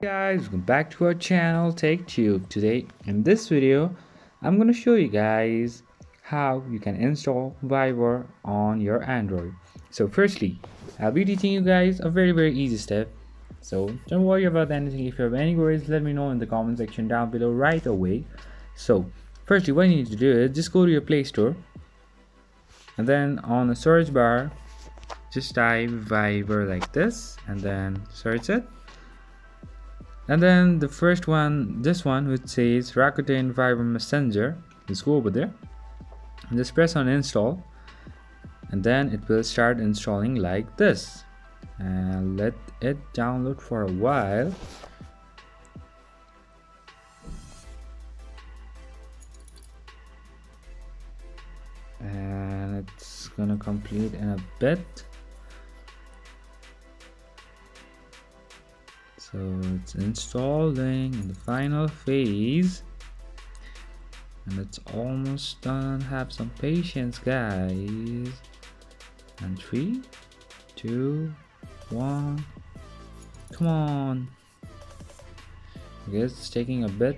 Guys, welcome back to our channel TechTube. Today in this video I'm going to show you guys how you can install Viber on your Android. So firstly, I'll be teaching you guys a very easy step, so don't worry about anything. If you have any queries, let me know in the comment section down below right away. So firstly, what you need to do is just go to your Play Store, and then on the search bar just type Viber like this and then search it. And then the first one, this one which says Rakuten Viber Messenger, just go over there and just press on install, and then it will start installing like this, and let it download for a while. And it's gonna complete in a bit. So it's installing in the final phase and it's almost done. Have some patience, guys. And 3, 2, 1, come on. I guess it's taking a bit.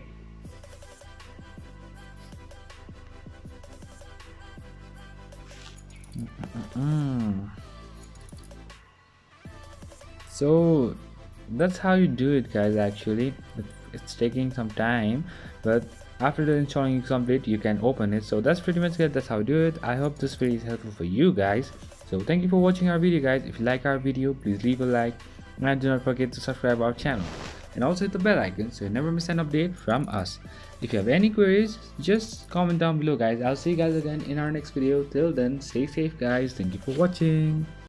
So that's how you do it, guys. Actually it's taking some time, but after the installing is complete you can open it. So that's pretty much it. That's how you do it. I hope this video is helpful for you guys. So thank you for watching our video, guys. If you like our video, please leave a like and do not forget to subscribe our channel and also hit the bell icon so you never miss an update from us. If you have any queries, just comment down below, guys. I'll see you guys again in our next video. Till then, stay safe, guys. Thank you for watching.